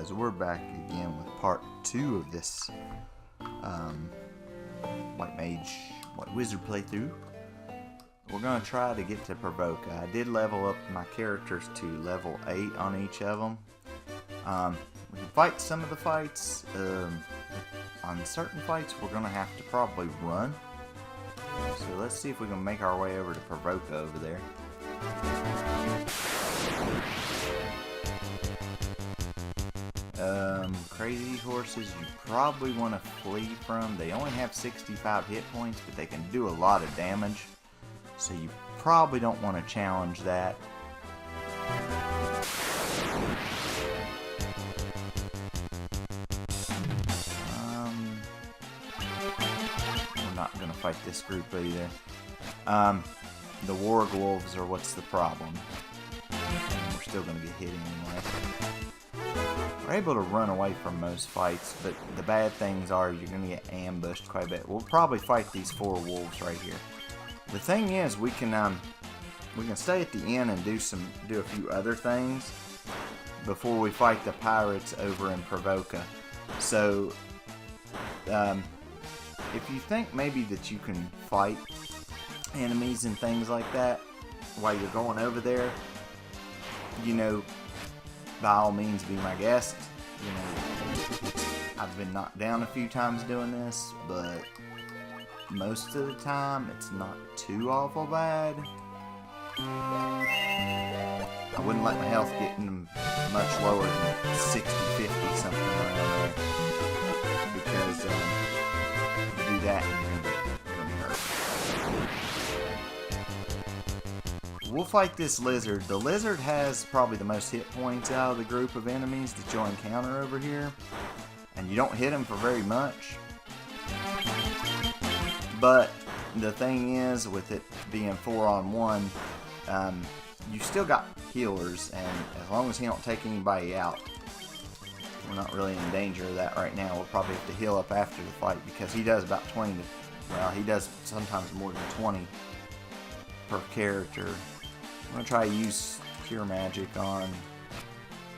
guys, we're back again with part 2 of this White Mage, White Wizard playthrough. We're going to try to get to Provoca. I did level up my characters to level 8 on each of them. We can fight some of the fights. On certain fights we're going to have to probably run. So let's see if we can make our way over to Provoca over there. Crazy horses you probably want to flee from. They only have 65 hit points, but they can do a lot of damage. So you probably don't want to challenge that. We're not going to fight this group either. The warg wolves are what's the problem. We're still going to get hit anyway. We're able to run away from most fights, but the bad things are you're going to get ambushed quite a bit. We'll probably fight these 4 wolves right here. The thing is, we can stay at the inn and do a few other things before we fight the pirates over in Provoca. So, if you think maybe that you can fight enemies and things like that while you're going over there, you know, by all means be my guest. You know, I've been knocked down a few times doing this, but most of the time it's not too awful bad. I wouldn't let my health get much lower than 60, 50, something around there, because if you do that, you're going to hurt. We'll fight this lizard. The lizard has probably the most hit points out of the group of enemies that you'll encounter over here, and you don't hit him for very much. But the thing is, with it being 4-on-1, you still got healers, and as long as he don't take anybody out, we're not really in danger of that right now. We'll probably have to heal up after the fight, because he does about 20 to, well, he does sometimes more than 20 per character. I'm going to try to use Cure Magic on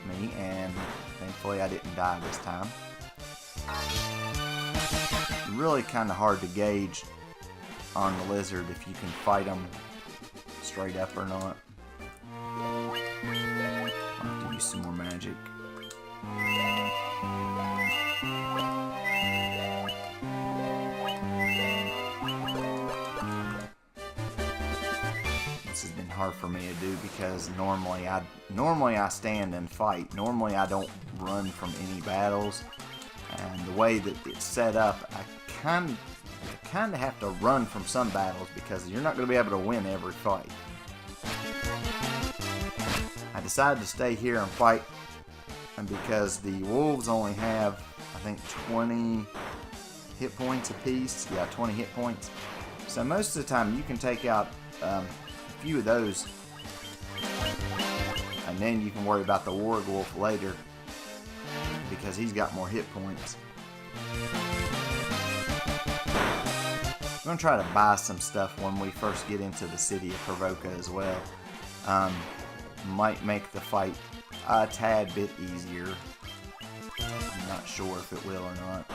me, and thankfully I didn't die this time. Really kind of hard to gauge on the lizard if you can fight him straight up or not. I'll have to use some more magic. This has been hard for me to do because normally I stand and fight. Normally I don't run from any battles. And the way that it's set up, I kind of have to run from some battles because you're not going to be able to win every fight. I decided to stay here and fight, and because the wolves only have, I think, 20 hit points apiece. Yeah, 20 hit points. So most of the time you can take out a few of those, and then you can worry about the warg wolf later, because he's got more hit points. I'm going to try to buy some stuff when we first get into the city of Provoca as well. Might make the fight a tad bit easier. I'm not sure if it will or not.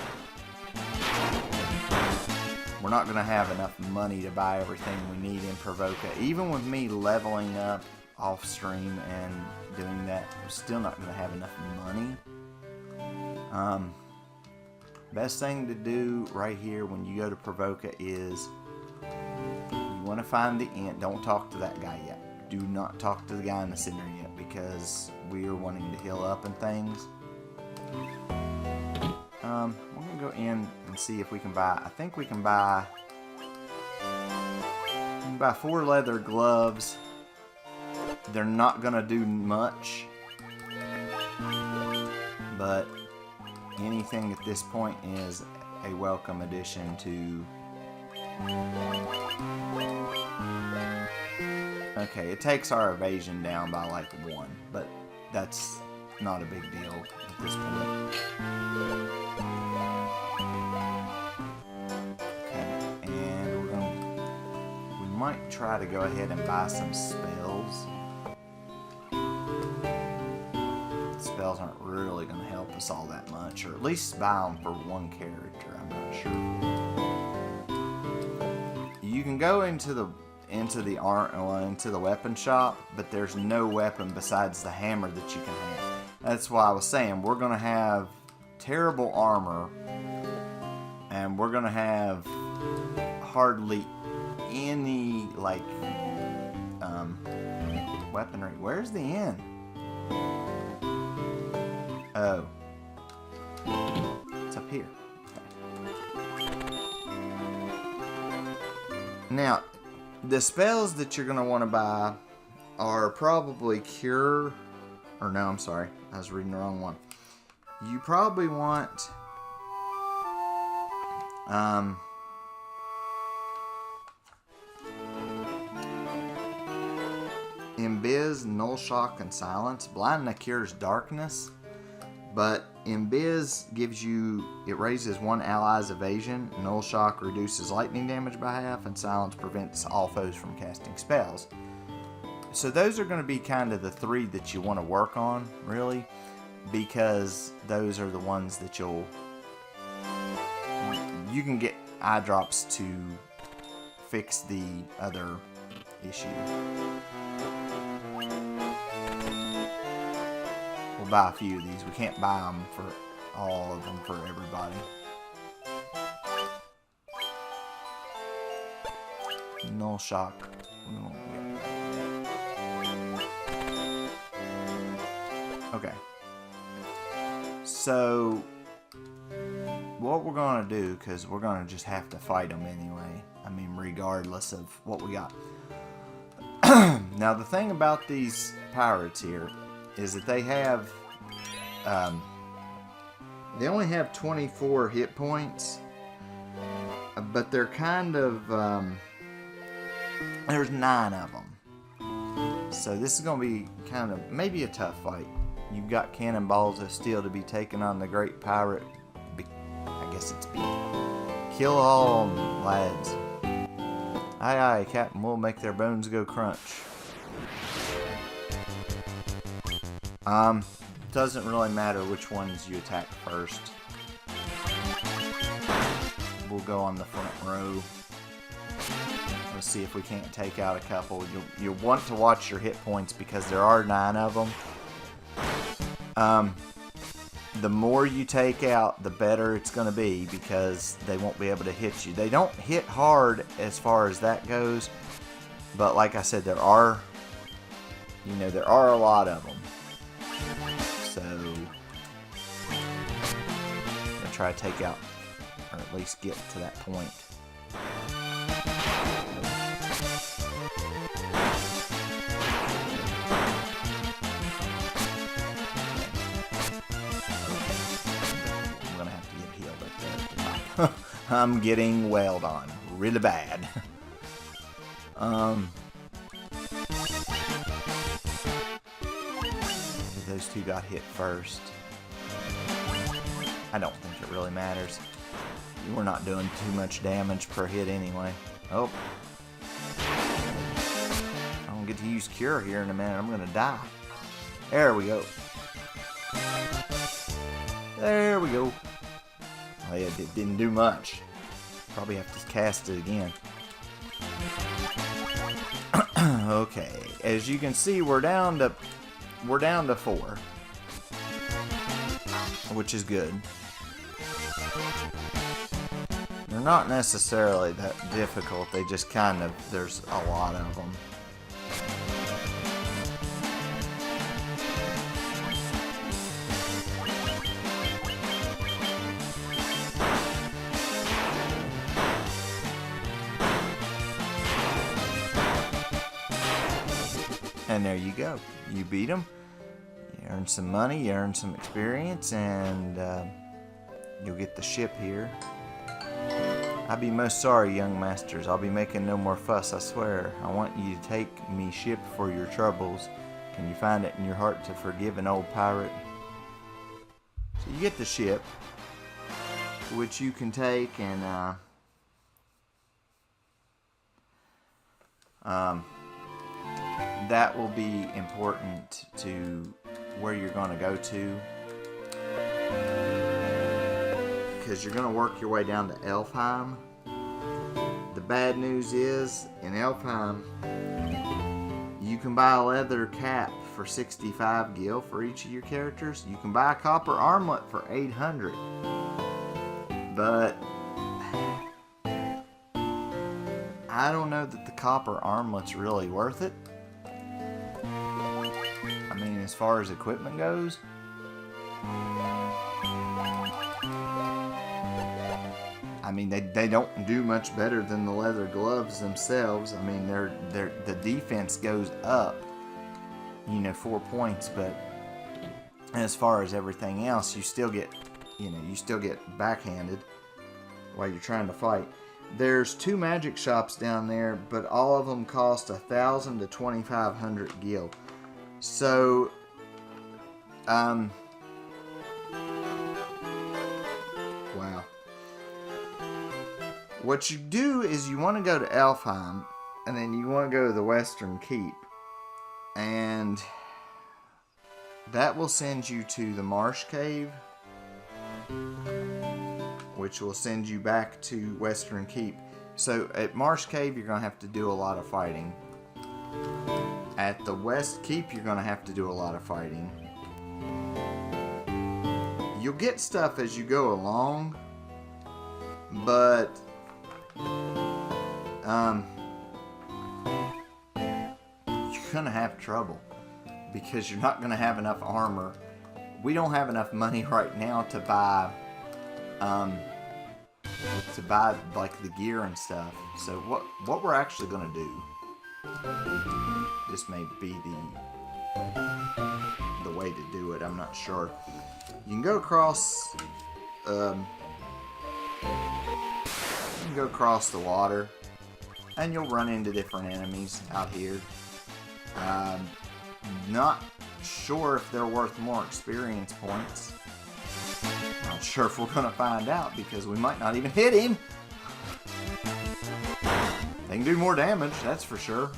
We're not going to have enough money to buy everything we need in Provoca. Even with me leveling up off stream and doing that, we're still not going to have enough money. Best thing to do right here when you go to Provoca is you want to find the inn. Don't talk to that guy yet. Do not talk to the guy in the center yet, because we are wanting to heal up and things. We're going to go in and see if we can buy, I think we can buy 4 leather gloves. They're not going to do much, but anything at this point is a welcome addition to... Okay, it takes our evasion down by like 1, but that's not a big deal at this point. Okay, and we might try to go ahead and buy some spells. Let's spells aren't really going to help us all that much, or at least buy them for one character. I'm not sure. You can go into the weapon shop, but there's no weapon besides the hammer that you can have. That's why I was saying we're going to have terrible armor, and we're going to have hardly any like weaponry. Where's the inn? Oh, it's up here. Okay. Now, the spells that you're going to want to buy are probably Cure, or no, I'm sorry, I was reading the wrong one. You probably want Imbiz, Null Shock, and Silence. Blinding cures darkness, but Imbiz gives you, it raises one ally's evasion, Null Shock reduces lightning damage by half, and Silence prevents all foes from casting spells. So those are going to be kind of the three that you want to work on, really, because those are the ones that you can get eye drops to fix the other issue. We'll buy a few of these. We can't buy them for all of them for everybody. Null Shock. We won't get. Okay. So, what we're going to do, because we're going to just have to fight them anyway. I mean, regardless of what we got. Now, the thing about these pirates here is that they have, they only have 24 hit points, but they're kind of, there's 9 of them. So this is going to be kind of, maybe a tough fight. You've got cannonballs of steel to be taken on the great pirate. I guess it's B. Kill all, lads. Aye, aye, Captain, we'll make their bones go crunch. Doesn't really matter which ones you attack first. We'll go on the front row. Let's see if we can't take out a couple. You'll want to watch your hit points because there are 9 of them. The more you take out, the better it's going to be because they won't be able to hit you. They don't hit hard as far as that goes, but like I said, there are a lot of them. So, I'm going to try to take out, or at least get to that point. I'm getting wailed on really bad. Those two got hit first. I don't think it really matters. We're not doing too much damage per hit anyway. Oh. I don't get to use Cure here in a minute. I'm gonna die. There we go. There we go. Oh yeah, it didn't do much. Probably have to cast it again. Okay, as you can see, we're down to 4, which is good. They're not necessarily that difficult. They just kind of, there's a lot of them. And there you go. You beat them. You earn some money, you earn some experience, and you'll get the ship here. I be most sorry, young masters. I'll be making no more fuss, I swear. I want you to take me ship for your troubles. Can you find it in your heart to forgive an old pirate? So you get the ship, which you can take and that will be important to where you're going to go to, because you're going to work your way down to Elfheim. The bad news is, in Elfheim, you can buy a leather cap for 65 gil for each of your characters. You can buy a copper armlet for 800. But I don't know that the copper armlet's really worth it. I mean, as far as equipment goes. I mean, they don't do much better than the leather gloves themselves. I mean, the defense goes up, 4 points, but as far as everything else, you still get backhanded while you're trying to fight. There's 2 magic shops down there, but all of them cost 1,000 to 2,500 gil. So, wow. What you do is you want to go to Elfheim, and then you want to go to the Western Keep, and that will send you to the Marsh Cave, which will send you back to Western Keep. So at Marsh Cave, you're going to have to do a lot of fighting. At the West Keep, you're going to have to do a lot of fighting. You'll get stuff as you go along, but you're going to have trouble because you're not going to have enough armor. We don't have enough money right now to buy like the gear and stuff. So what we're actually going to do, this may be the way to do it, I'm not sure. You can go across the water, and you'll run into different enemies out here. Not sure if they're worth more experience points. Not sure if we're going to find out, because we might not even hit him. They can do more damage, that's for sure.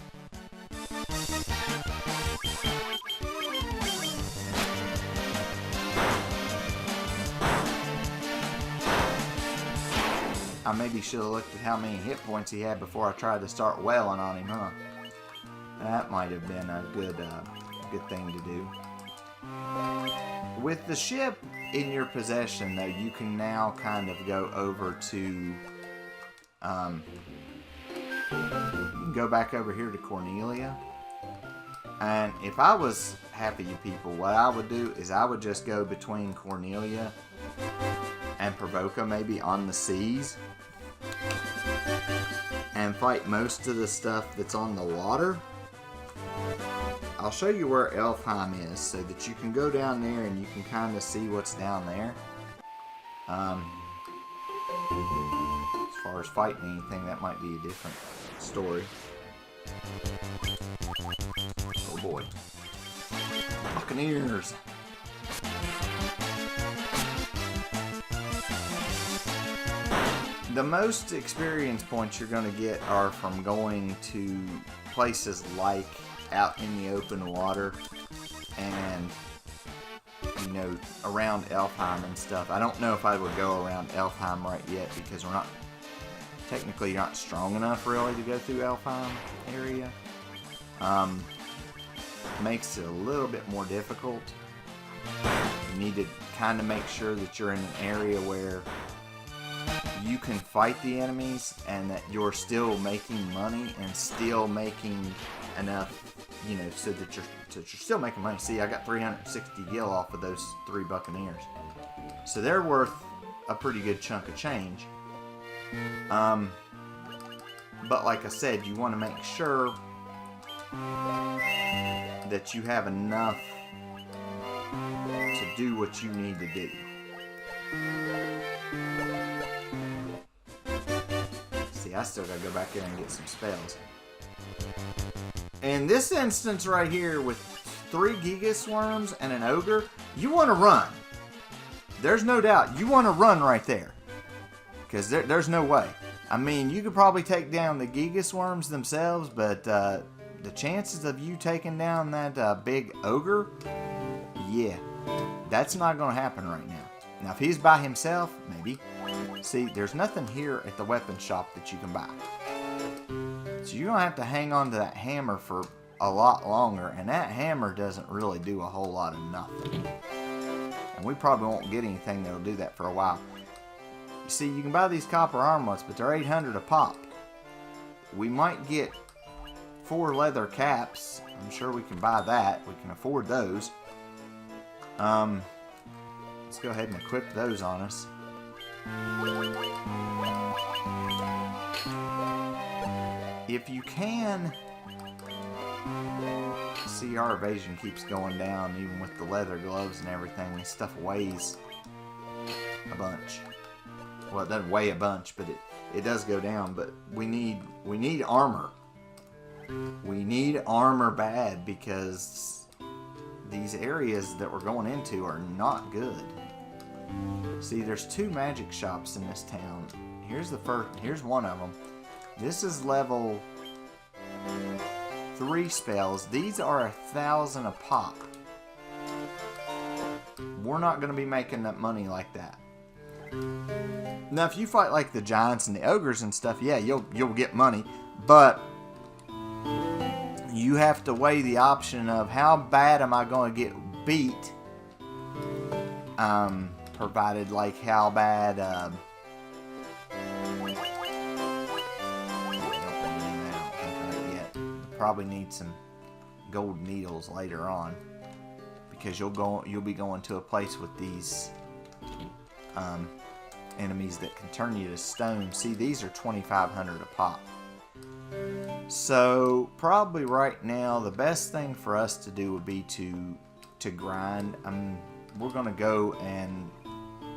I maybe should have looked at how many hit points he had before I tried to start wailing on him, huh? That might have been a good thing to do. With the ship in your possession, though, you can now kind of go over to, you can go back over here to Cornelia. And if I was half of you people, what I would do is I would just go between Cornelia and Provoca, maybe on the seas, and fight most of the stuff that's on the water. I'll show you where Elfheim is so that you can go down there and you can kind of see what's down there. As far as fighting anything, that might be a different story. Oh boy. Buccaneers! The most experience points you're going to get are from going to places like out in the open water and, around Elfheim and stuff. I don't know if I would go around Elfheim right yet, because you're not strong enough really to go through Elfheim area. Makes it a little bit more difficult. You need to kind of make sure that you're in an area where you can fight the enemies and that you're still making money and still making enough, so that you're still making money. See, I got 360 gil off of those 3 buccaneers, so they're worth a pretty good chunk of change. But like I said, you want to make sure that you have enough to do what you need to do. See, I still gotta go back in and get some spells. In this instance right here, with 3 Gigas Worms and an Ogre, you want to run. There's no doubt. You want to run right there. Because there's no way. I mean, you could probably take down the Gigas Worms themselves, but the chances of you taking down that big Ogre, yeah, that's not going to happen right now. Now, if he's by himself, maybe. See, there's nothing here at the weapon shop that you can buy. So you're going to have to hang on to that hammer for a lot longer, and that hammer doesn't really do a whole lot of nothing. And we probably won't get anything that'll do that for a while. You see, you can buy these copper armlets, but they're 800 a pop. We might get 4 leather caps. I'm sure we can buy that. We can afford those. Let's go ahead and equip those on us. If you can, see, our evasion keeps going down even with the leather gloves and everything. This stuff weighs a bunch. Well, it doesn't weigh a bunch, but it does go down. But we need armor. We need armor bad, because these areas that we're going into are not good. See, there's 2 magic shops in this town. Here's the first. Here's one of them. This is level 3 spells. These are 1,000 a pop. We're not going to be making that money like that. Now, if you fight like the giants and the ogres and stuff, yeah, you'll get money, but you have to weigh the option of how bad am I going to get beat, provided like how bad. Probably need some gold needles later on, because you'll be going to a place with these enemies that can turn you to stone. See, these are 2,500 a pop. So probably right now the best thing for us to do would be to grind. We're gonna go and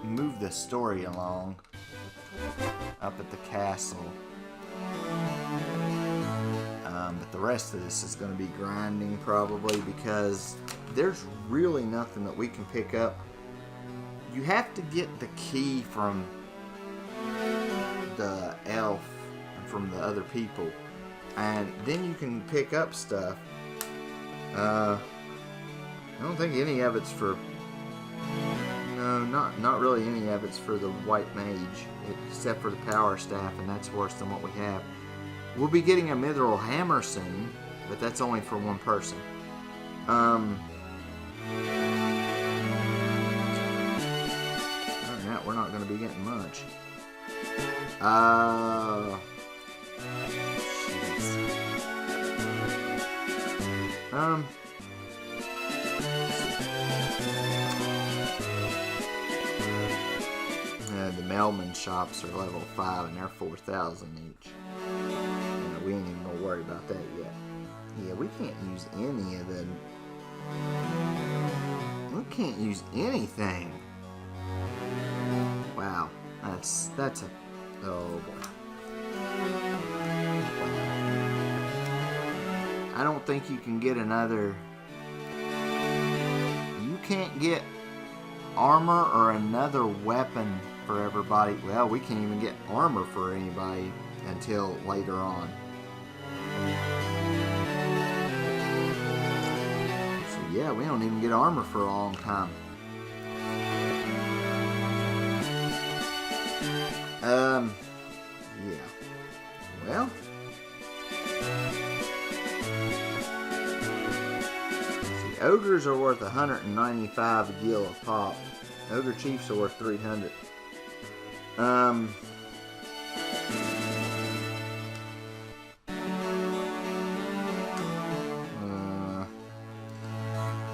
move the story along up at the castle. But the rest of this is going to be grinding probably, because there's really nothing that we can pick up. You have to get the key from the elf and from the other people, and then you can pick up stuff. I don't think any of it's for... No, not really any of it's for the white mage, except for the power staff, and that's worse than what we have. We'll be getting a mithril hammer soon, but that's only for one person. Other than that, we're not going to be getting much. The Melman shops are level 5 and they're 4,000 each. We ain't even gonna worry about that yet. Yeah, we can't use any of them. We can't use anything. Wow, that's a... Oh boy. I don't think you can get another... You can't get armor or another weapon for everybody. Well, we can't even get armor for anybody until later on. So yeah, we don't even get armor for a long time. Yeah. Well, see, ogres are worth 195 a gil a pop. Ogre chiefs are worth 300.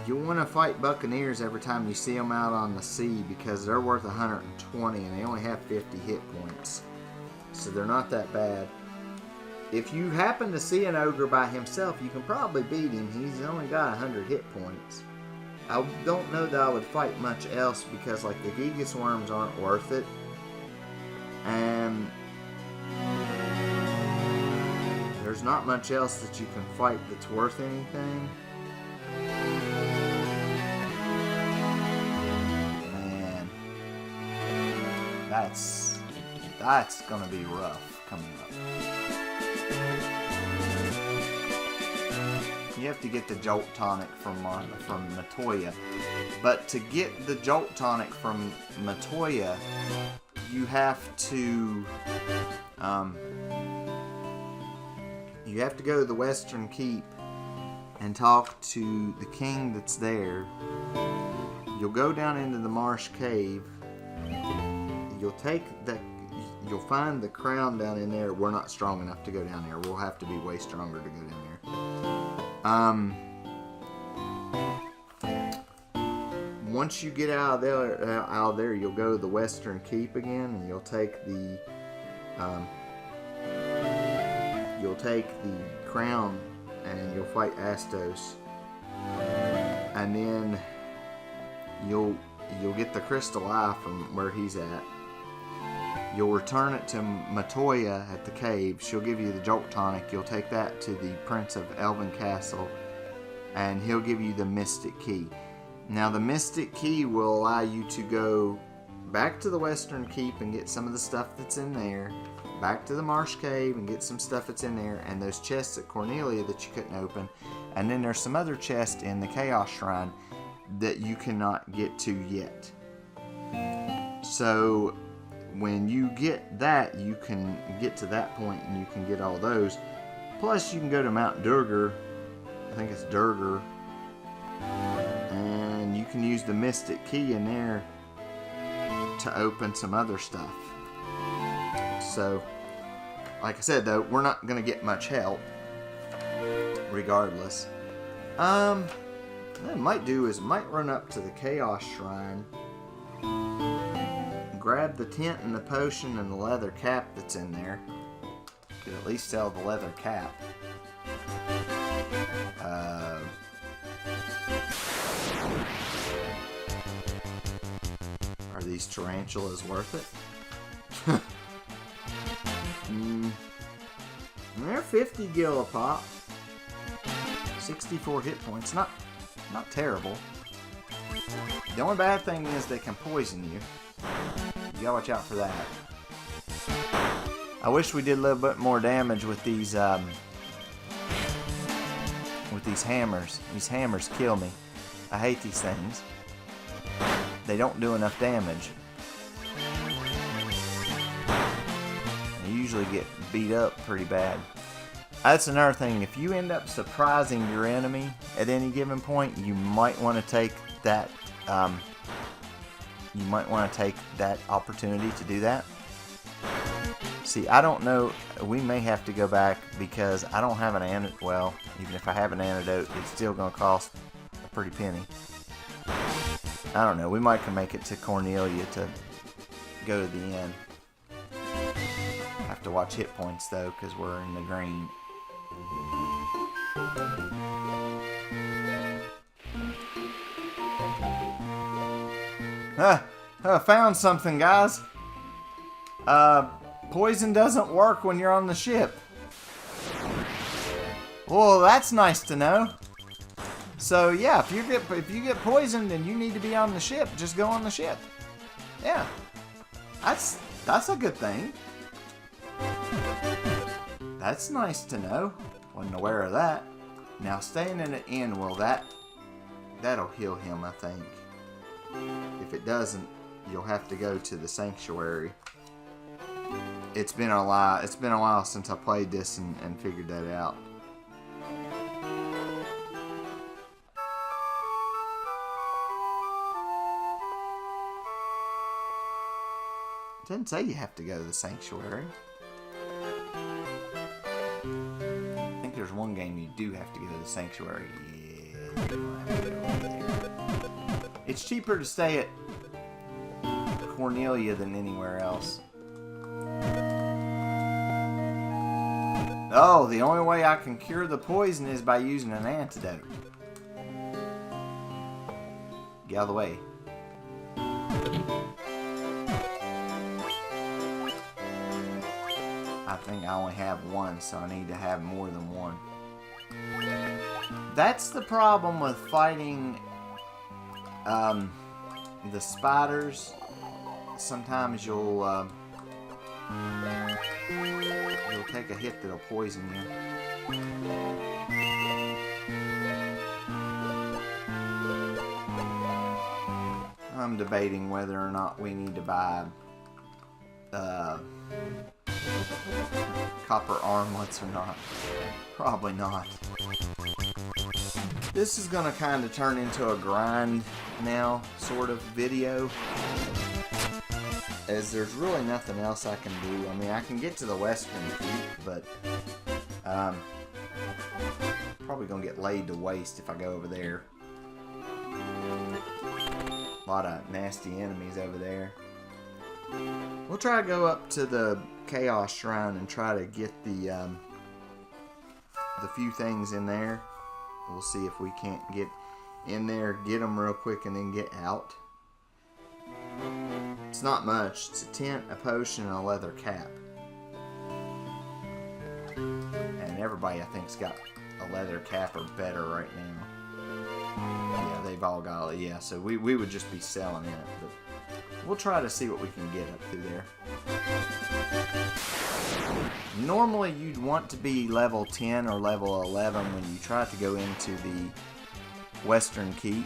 You want to fight buccaneers every time you see them out on the sea, because they're worth 120 and they only have 50 hit points. So they're not that bad. If you happen to see an ogre by himself, you can probably beat him. He's only got 100 hit points. I don't know that I would fight much else, because like the Gigas worms aren't worth it. And there's not much else that you can fight that's worth anything. Man, that's gonna be rough coming up. you have to get the Jolt Tonic from Matoya. But to get the Jolt Tonic from Matoya, you have to go to the Western Keep and talk to the king that's there. You'll go down into the Marsh Cave. You'll find the crown down in there. We're not strong enough to go down there. We'll have to be way stronger to go down there. Once you get out of there, you'll go to the Western Keep again, and you'll take the crown, and you'll fight Astos, and then you'll get the crystal eye from where he's at. You'll return it to Matoya at the cave. She'll give you the Jolt Tonic. You'll take that to the Prince of Elven Castle, and he'll give you the Mystic Key. Now, the Mystic Key will allow you to go back to the Western Keep and get some of the stuff that's in there, back to the Marsh Cave and get some stuff that's in there, and those chests at Cornelia that you couldn't open. And then there's some other chests in the Chaos Shrine that you cannot get to yet. So when you get that, you can get to that point and you can get all those. Plus you can go to Mount Durgar, I think it's Durgar, and you can use the Mystic Key in there to open some other stuff. So, like I said though, we're not going to get much help regardless. What I might do is might run up to the Chaos Shrine, grab the tent and the potion and the leather cap that's in there. Could at least sell the leather cap. Are these tarantulas worth it? They're 50 gil a pop. 64 hit points. Not terrible. The only bad thing is they can poison you. You gotta watch out for that. I wish we did a little bit more damage with these hammers. These hammers kill me. I hate these things. They don't do enough damage. They usually get beat up pretty bad. That's another thing. If you end up surprising your enemy at any given point, you might want to take that. You might want to take that opportunity to do that. See, I don't know. We may have to go back because I don't have an antidote. Well, even if I have an antidote, it's still going to cost a pretty penny. I don't know. We might can make it to Cornelia to go to the end. Have to watch hit points though, because we're in the green. I found something, guys. Poison doesn't work when you're on the ship. Well, that's nice to know. So yeah, if you get poisoned and you need to be on the ship, just go on the ship. Yeah, that's a good thing. That's nice to know. Wasn't aware of that. Now staying in an inn, well, that'll heal him, I think. If it doesn't, you'll have to go to the sanctuary. It's been a while since I played this and figured that out. It didn't say you have to go to the sanctuary. I think there's one game you do have to go to the sanctuary. Yeah, you don't have to go over there. It's cheaper to stay at Cornelia than anywhere else. Oh, the only way I can cure the poison is by using an antidote. Get out of the way. I think I only have one, so I need to have more than one. That's the problem with fighting the spiders. Sometimes you'll take a hit that'll poison you. I'm debating whether or not we need to buy copper armlets or not. Probably not. This is gonna kind of turn into a grind now sort of video, as there's really nothing else I can do. I mean, I can get to the western peak, but probably gonna get laid to waste if I go over there. A lot of nasty enemies over there. We'll try to go up to the Chaos Shrine and try to get the few things in there. We'll see if we can't get in there, get them real quick, and then get out. It's not much. It's a tent, a potion, and a leather cap. And everybody, I think, has got a leather cap or better right now. Yeah, they've all got it. Yeah, so we would just be selling it. But we'll try to see what we can get up through there. Normally, you'd want to be level 10 or level 11 when you try to go into the Western Keep.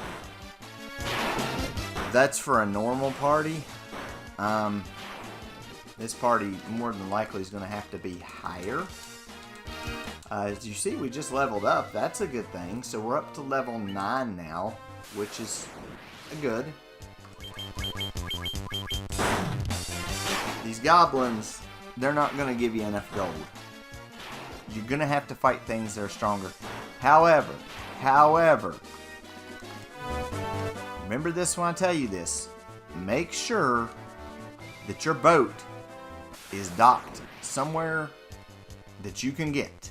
That's for a normal party. This party more than likely is going to have to be higher. As you see, we just leveled up. That's a good thing. So we're up to level 9 now, which is good. These goblins, they're not going to give you enough gold. You're going to have to fight things that are stronger. However, remember this when I tell you this. Make sure that your boat is docked somewhere that you can get.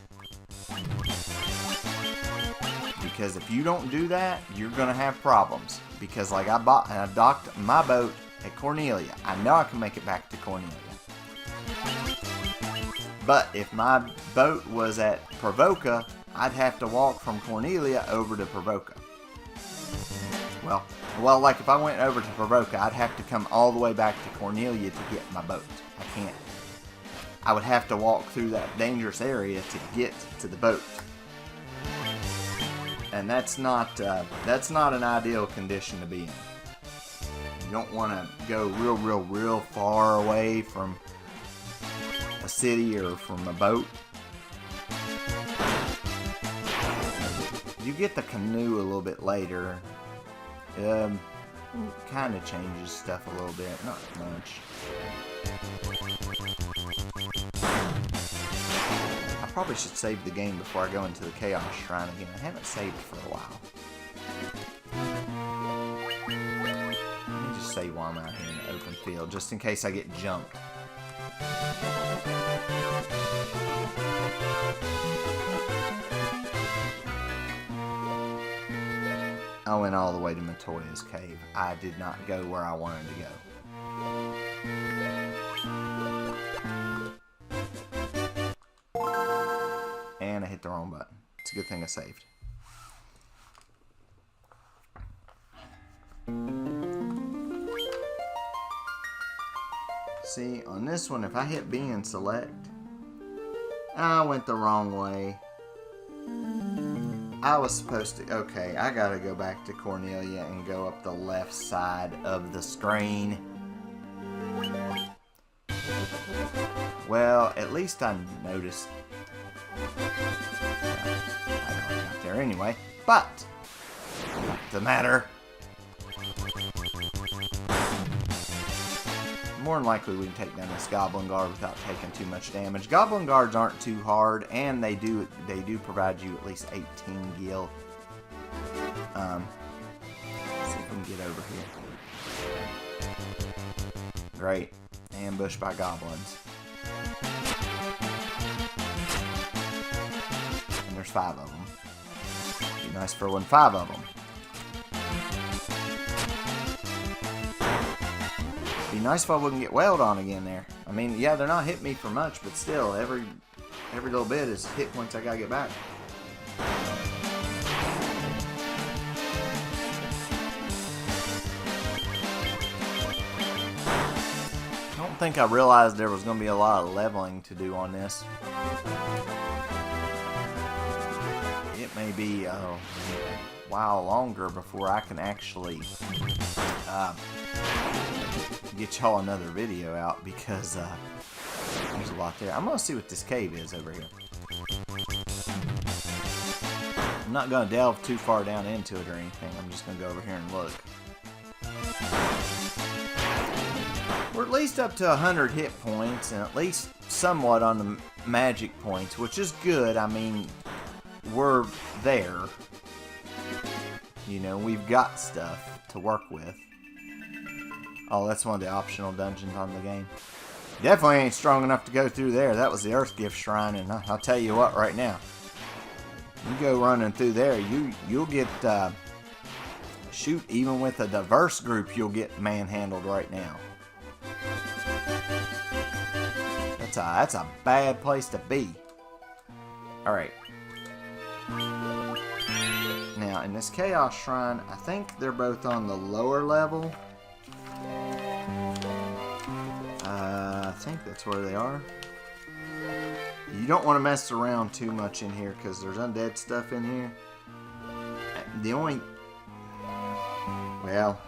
Because if you don't do that, you're going to have problems. Because like I docked my boat at Cornelia. I know I can make it back to Cornelia. But if my boat was at Provoca, I'd have to walk from Cornelia over to Provoca. Well, like if I went over to Provoca, I'd have to come all the way back to Cornelia to get my boat. I can't. I would have to walk through that dangerous area to get to the boat. And that's not an ideal condition to be in. You don't want to go real far away from a city or from a boat. You get the canoe a little bit later. Kind of changes stuff a little bit, not much. I probably should save the game before I go into the Chaos Shrine again. I haven't saved for a while. Let me just save while I'm out here in the open field, just in case I get jumped. I went all the way to Matoya's cave. I did not go where I wanted to go. And I hit the wrong button. It's a good thing I saved. See, on this one, if I hit B and select, I went the wrong way. I was supposed to... Okay, I gotta go back to Cornelia and go up the left side of the screen. Well, at least I noticed... I already got there anyway, but... Doesn't matter. More than likely we can take down this Goblin Guard without taking too much damage. Goblin Guards aren't too hard, and they do provide you at least 18 gil. Let's see if we can get over here. Great. Ambushed by goblins. And there's 5 of them. Be nice for when 5 of them. Be nice if I wouldn't get wailed on again there. I mean, yeah, they're not hitting me for much, but still, every little bit is hit points I gotta get back. I don't think I realized there was gonna be a lot of leveling to do on this. It it may be a while longer before I can actually get y'all another video out, because there's a lot there. I'm gonna see what this cave is over here. I'm not gonna delve too far down into it or anything. I'm just gonna go over here and look. We're at least up to 100 hit points, and at least somewhat on the magic points, which is good. I mean, we're there. You know, we've got stuff to work with. Oh, that's one of the optional dungeons on the game. Definitely ain't strong enough to go through there. That was the Earth Gift Shrine, and I'll tell you what right now. You go running through there, you'll get... shoot, even with a diverse group, you'll get manhandled right now. That's a bad place to be. Alright. Now, in this Chaos Shrine, I think they're both on the lower level. I think that's where they are. You don't want to mess around too much in here, because there's undead stuff in here. The only... well...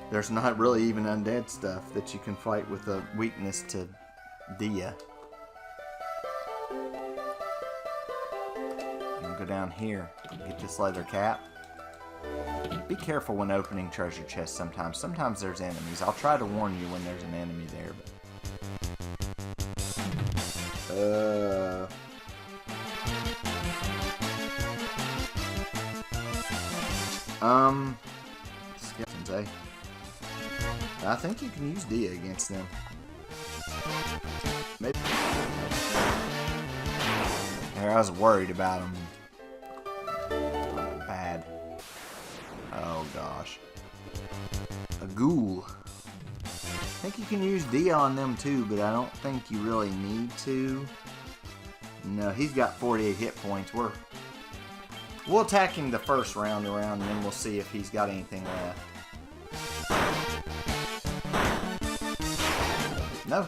there's not really even undead stuff that you can fight with a weakness to Dia. Go down here and get this leather cap. Be careful when opening treasure chests sometimes. Sometimes there's enemies. I'll try to warn you when there's an enemy there. Skeletons, eh? I think you can use Dia against them. Maybe. Here, I was worried about them. Bad. Oh gosh. A ghoul. I think you can use Dia on them too, but I don't think you really need to. No, he's got 48 hit points. We'll attack him the first round around, and then we'll see if he's got anything left. No,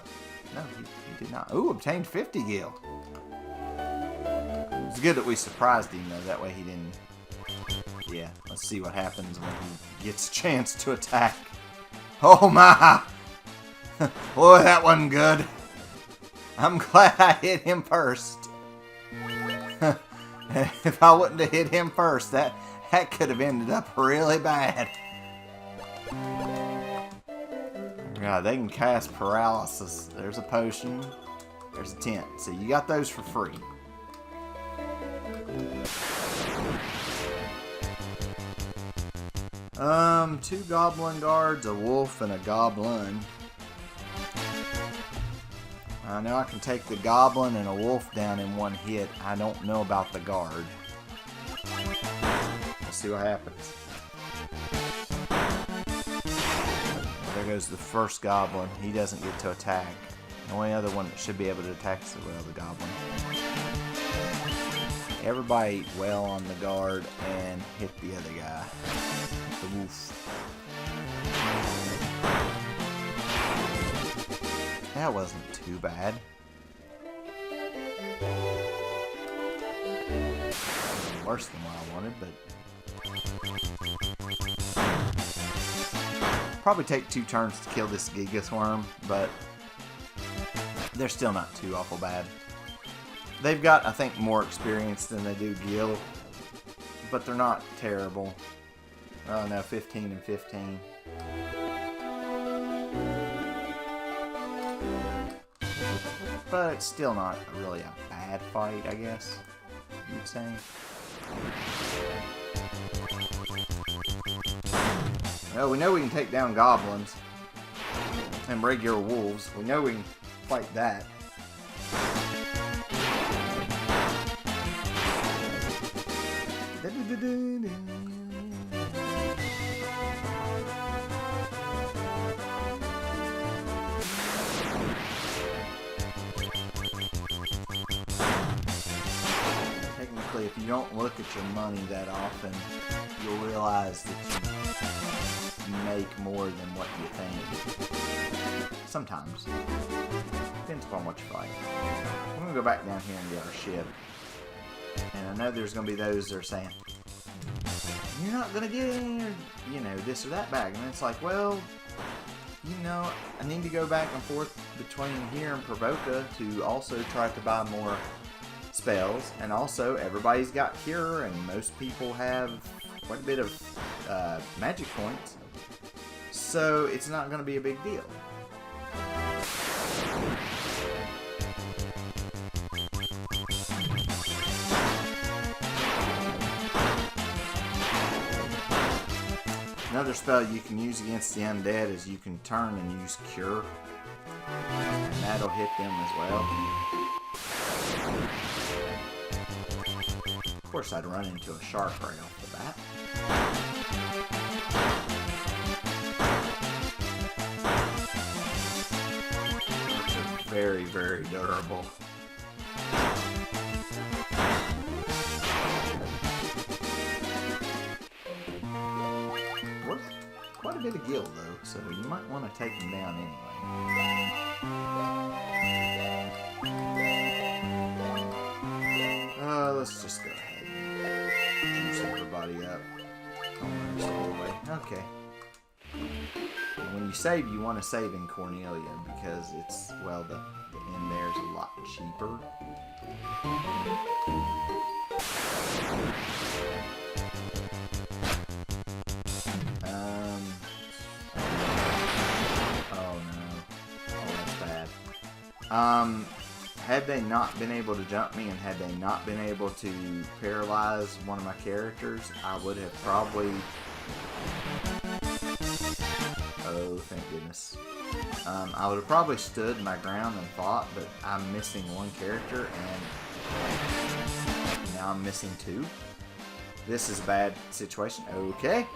he did not. Ooh, obtained 50 gil. It's good that we surprised him, though. That way he didn't... yeah, let's see what happens when he gets a chance to attack. Oh, my! Boy, that wasn't good. I'm glad I hit him first. If I wouldn't have hit him first, that could have ended up really bad. God, they can cast paralysis. There's a potion. There's a tent. So you got those for free. Two goblin guards, a wolf, and a goblin. I know I can take the goblin and a wolf down in one hit. I don't know about the guard. We'll see what happens. There goes the first goblin. He doesn't get to attack. The only other one that should be able to attack is the goblin. Everybody well on the guard and hit the other guy. The wolf. That wasn't too bad. Worse than what I wanted, but... probably take 2 turns to kill this Gigas Worm, but they're still not too awful bad. They've got, I think, more experience than they do Gil, but they're not terrible. Oh no, 15 and 15. But it's still not really a bad fight, I guess you'd say. Well, we know we can take down goblins and regular wolves. We know we can fight that. Technically, if you don't look at your money that often, you'll realize that you make more than what you think. Sometimes. Depends upon what you fight. I'm going to go back down here and get our ship. And I know there's going to be those that are saying, you're not going to get any, you know, this or that bag. And it's like, well, you know, I need to go back and forth between here and Provoca to also try to buy more spells. And also, everybody's got Cure, and most people have quite a bit of magic points. So, it's not going to be a big deal. Another spell you can use against the undead is you can turn and use Cure. And that'll hit them as well. Of course, I'd run into a shark right off the bat. Sharks are very, very durable. Quite a bit of gil though, so you might want to take them down anyway. Let's just go ahead and juice everybody up. Okay. And when you save, you want to save in Cornelia because it's, well, the end there is a lot cheaper. Had they not been able to jump me and had they not been able to paralyze one of my characters, I would have probably... Oh, thank goodness. I would have probably stood my ground and fought, but I'm missing one character and now I'm missing two. This is a bad situation. Okay.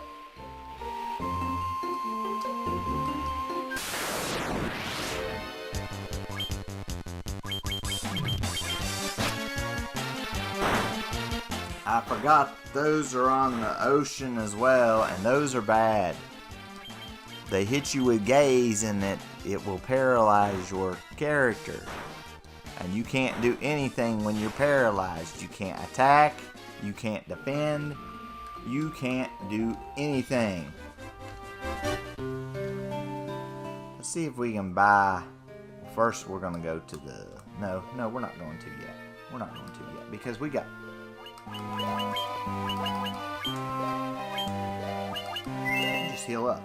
I forgot those are on the ocean as well, and those are bad. They hit you with gaze and it will paralyze your character. And you can't do anything when you're paralyzed. You can't attack, you can't defend, you can't do anything. Let's see if we can buy... First we're going to go to the... No, we're not going to yet. We're not going to yet because we got... Just heal up.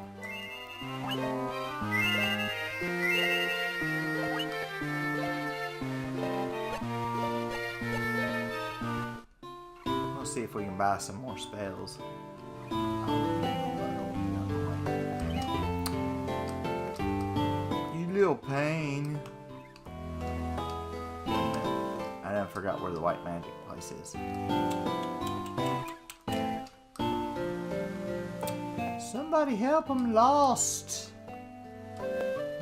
Let's see if we can buy some more spells. You little pain. I done forgot where the white magic place is. Somebody help, I'm lost.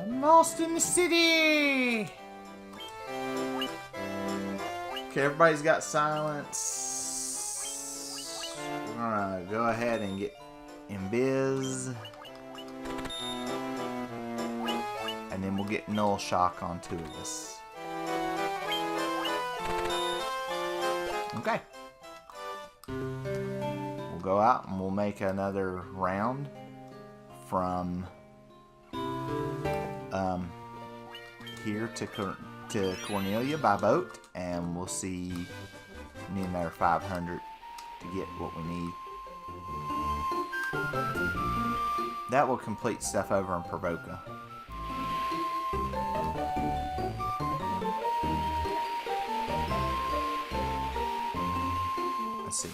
I'm lost in the city. Okay, everybody's got silence. We're gonna go ahead and get in biz. And then we'll get null shock on two of us. Okay. We'll go out and we'll make another round from here to Cornelia by boat, and we'll see. Need another 500 to get what we need. That will complete stuff over in Provoca. Let's see.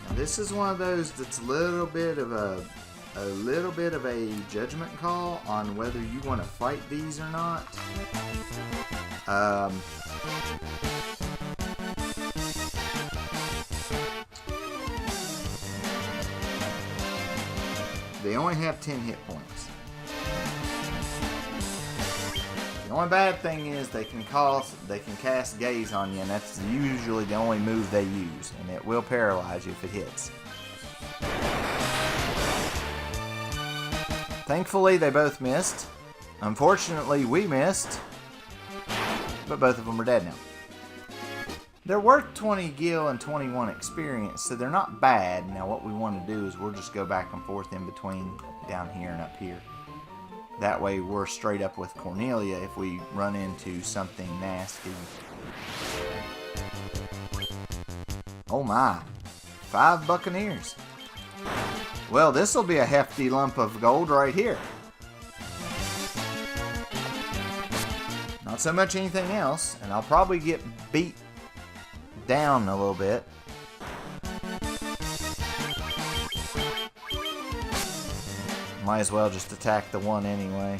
Now this is one of those that's a little bit of a judgment call on whether you want to fight these or not. They only have 10 hit points. The only bad thing is they can cast gaze on you, and that's usually the only move they use, and it will paralyze you if it hits. Thankfully, they both missed. Unfortunately, we missed. But both of them are dead now. They're worth 20 gil and 21 experience, so they're not bad. Now what we want to do is we'll just go back and forth in between down here and up here. That way we're straight up with Cornelia if we run into something nasty. Oh my, 5 buccaneers. Well, this will be a hefty lump of gold right here. Not so much anything else, and I'll probably get beat down a little bit. Might as well just attack the one anyway.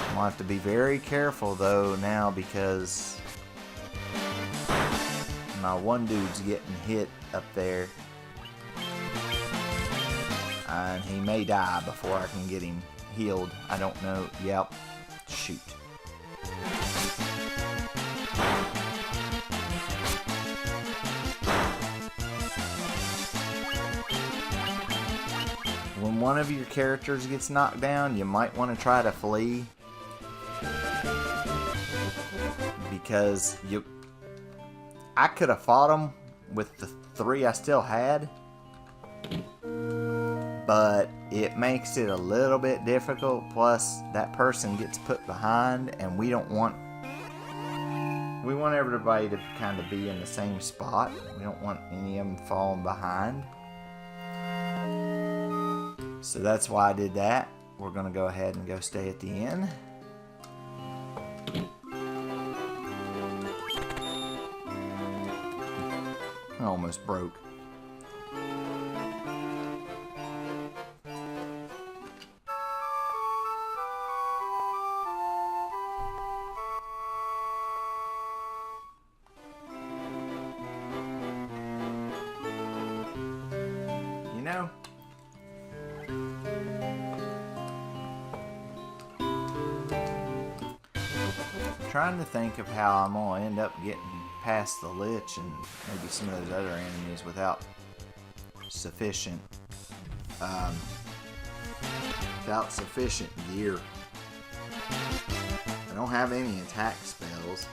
I'll have to be very careful though now because my one dude's getting hit up there. And he may die before I can get him healed. I don't know. Yep. Shoot. When one of your characters gets knocked down, you might want to try to flee. Because I could have fought him with the 3 I still had. But it makes it a little bit difficult. Plus, that person gets put behind, and we want everybody to kind of be in the same spot. We don't want any of them falling behind. So that's why I did that. We're going to go ahead and go stay at the inn. I almost broke. You know, I'm trying to think of how I'm going to end up getting past the Lich and maybe some of those other enemies without sufficient gear. I don't have any attack spells.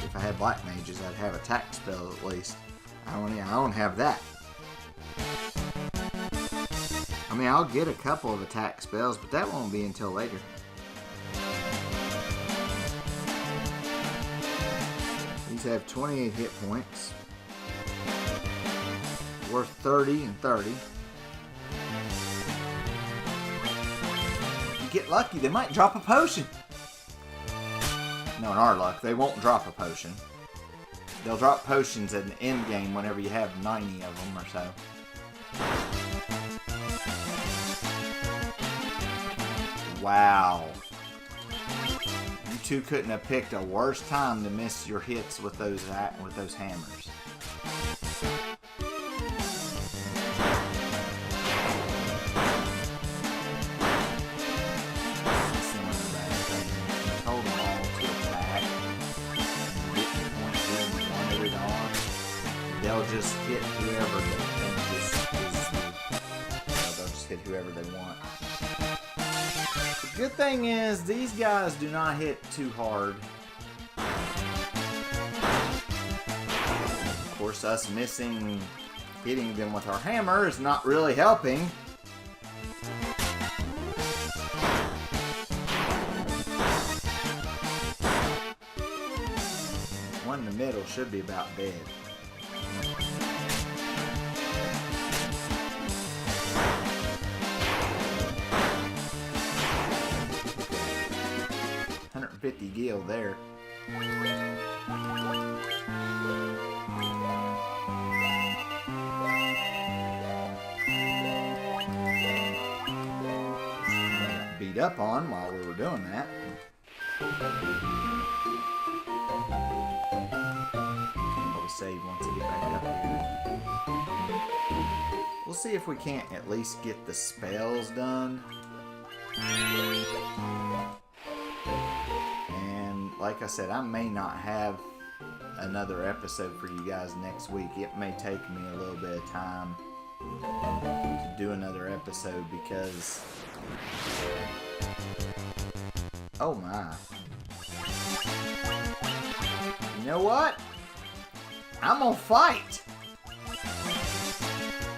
If I had black mages, I'd have attack spell at least. I don't have that. I mean, I'll get a couple of attack spells, but that won't be until later. These have 28 hit points. Worth 30 and 30. If you get lucky, they might drop a potion. No, in our luck, they won't drop a potion. They'll drop potions at an end game whenever you have 90 of them or so. Wow. You two couldn't have picked a worse time to miss your hits with those hammers. Told them all to attack. They'll just hit whoever they think they'll just hit whoever they want. The good thing is, these guys do not hit too hard. Of course, us hitting them with our hammer is not really helping. One in the middle should be about dead. $150 gil there. Beat up on while we were doing that. Probably save once I get back up here. We'll see if we can't at least get the spells done. Like I said, I may not have another episode for you guys next week. It may take me a little bit of time to do another episode because... Oh my. You know what? I'm gonna fight.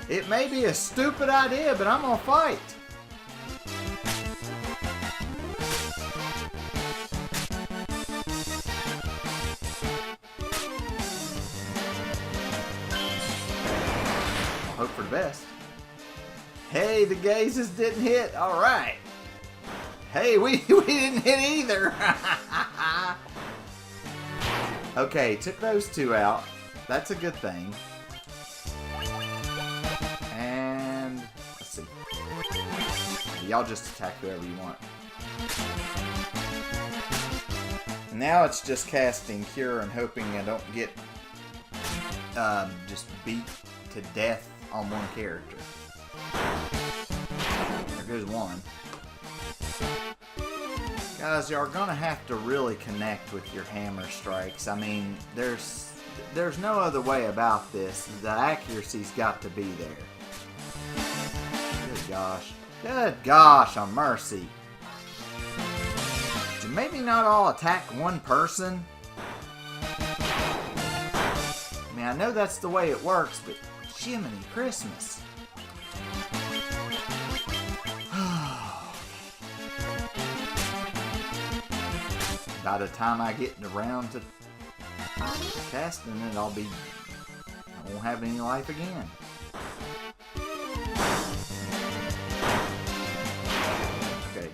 It may be a stupid idea, but I'm gonna fight. Hope for the best. Hey, the gazes didn't hit. All right. Hey, we didn't hit either. Okay, took those two out. That's a good thing. And let's see. Y'all just attack whoever you want. Now it's just casting Cure and hoping I don't get just beat to death on one character. There goes one. Guys, you're gonna have to really connect with your hammer strikes. I mean, there's no other way about this. The accuracy's got to be there. Good gosh. Good gosh on mercy. Maybe not all attack one person. I mean, I know that's the way it works, but Jiminy Christmas. By the time I get around to casting it, I won't have any life again. Okay.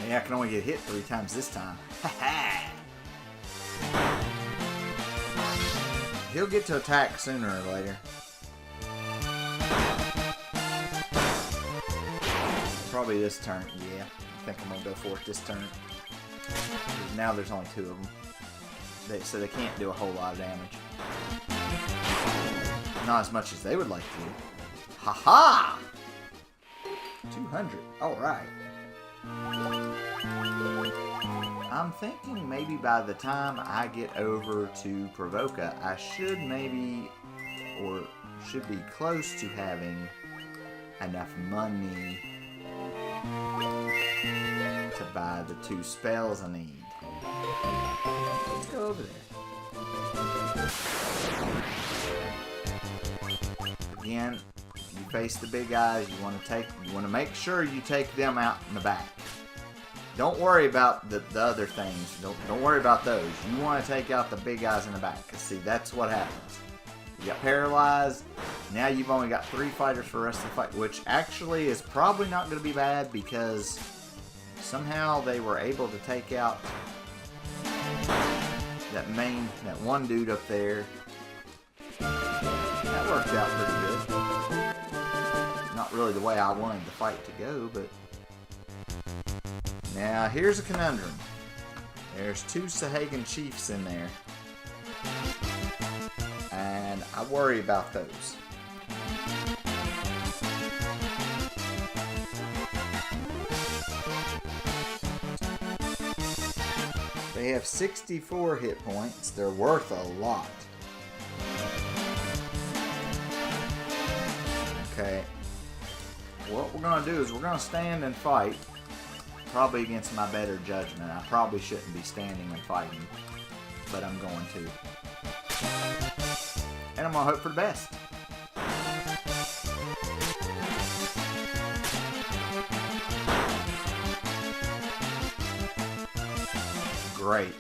Yeah, I can only get hit 3 times this time. He'll get to attack sooner or later. Probably this turn, yeah. I think I'm going to go for it this turn. Now there's only 2 of them. So they can't do a whole lot of damage. Not as much as they would like to. Ha-ha! 200. Alright. I'm thinking maybe by the time I get over to Provoca, I should maybe, or should be close to having enough money to buy the 2 spells I need. Let's go over there. Again, if you face the big guys, you want to make sure you take them out in the back. Don't worry about the other things. Don't worry about those. You want to take out the big guys in the back. Because see, that's what happens. You got paralyzed. Now you've only got 3 fighters for the rest of the fight. Which actually is probably not going to be bad. Because somehow they were able to take out that one dude up there. That worked out pretty good. Not really the way I wanted the fight to go, but... Now, here's a conundrum. There's 2 Sahagan Chiefs in there. And I worry about those. They have 64 hit points. They're worth a lot. Okay. What we're going to do is we're going to stand and fight. Probably against my better judgment. I probably shouldn't be standing and fighting, but I'm going to. And I'm going to hope for the best. Great.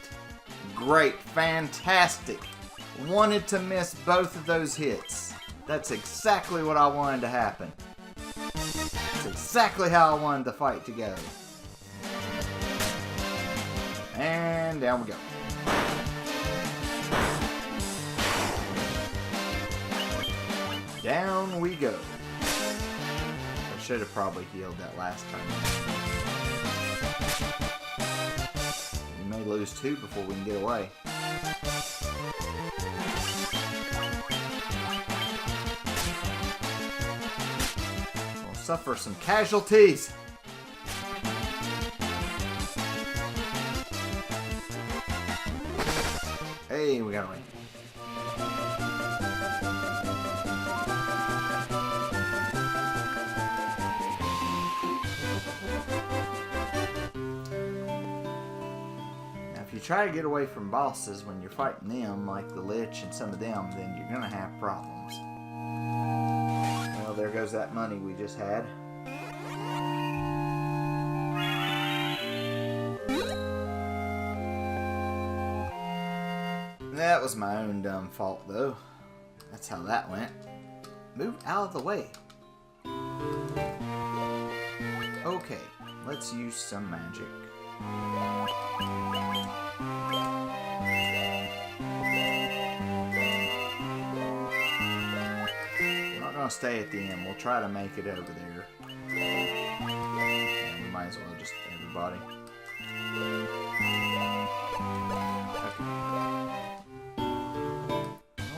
Great. Fantastic. Wanted to miss both of those hits. That's exactly what I wanted to happen. That's exactly how I wanted the fight to go. And down we go. Down we go. I should have probably healed that last time. We may lose 2 before we can get away. We'll suffer some casualties. Hey, Hey, we got a ring. Now, if you try to get away from bosses when you're fighting them, like the Lich and some of them, then you're gonna have problems. Well, there goes that money we just had. That was my own dumb fault, though. That's how that went. Move out of the way. Okay, let's use some magic. We're not going to stay at the end. We'll try to make it over there. And we might as well just everybody.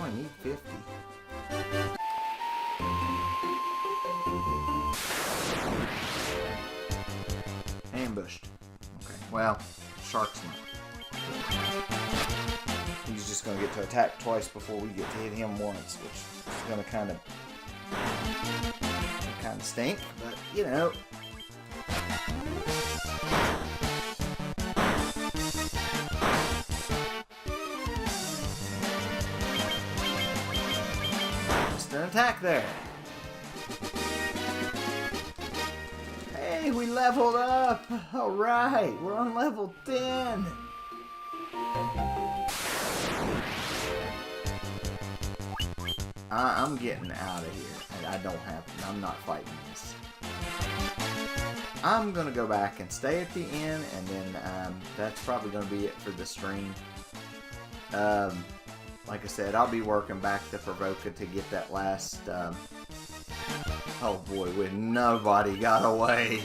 I need 50. Ambushed. Okay, well, shark's not. He's just going to get to attack twice before we get to hit him once, which is going to kind of stink, but you know. An attack there. Hey, we leveled up. All right, we're on level 10. I'm getting out of here. I don't have to. I'm not fighting this. I'm gonna go back and stay at the end, and then that's probably gonna be it for the stream. Like I said, I'll be working back to Provoca to get that last, oh boy, when nobody got away.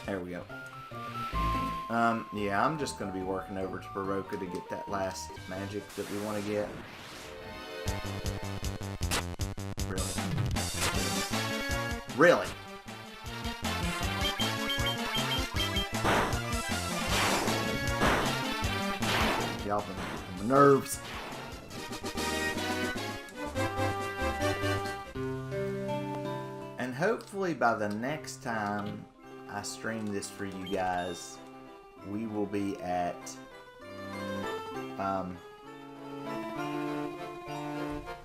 There we go. Yeah, I'm just going to be working over to Provoca to get that last magic that we want to get. Really? Y'all been getting my nerves. And hopefully by the next time I stream this for you guys, we will be at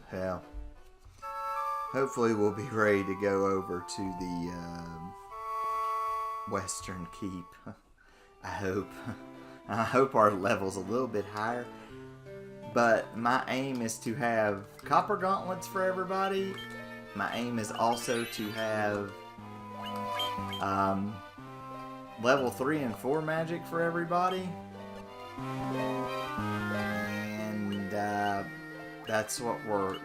hell. Hopefully we'll be ready to go over to the Western Keep. I hope. I hope our level's a little bit higher. But my aim is to have copper gauntlets for everybody. My aim is also to have level 3 and 4 magic for everybody. And that's what we're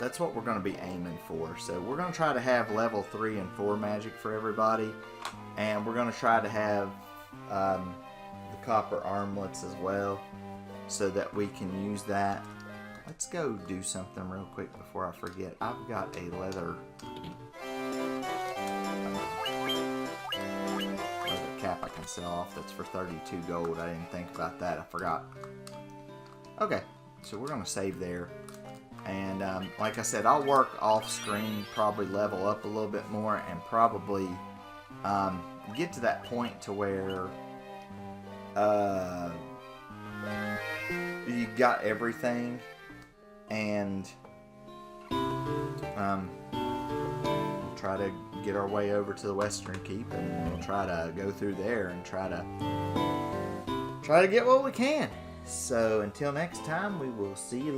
going to be aiming for. So we're going to try to have level 3 and 4 magic for everybody, and we're going to try to have the copper armlets as well, so that we can use that. Let's go do something real quick before I forget. I've got a leather cap I can sell off that's for 32 gold. I didn't think about that. I forgot. Okay, so we're going to save there. And like I said, I'll work off screen, probably level up a little bit more, and probably get to that point to where you got everything, and we'll try to get our way over to the Western Keep, and we'll try to go through there and try to get what we can. So until next time, we will see you later.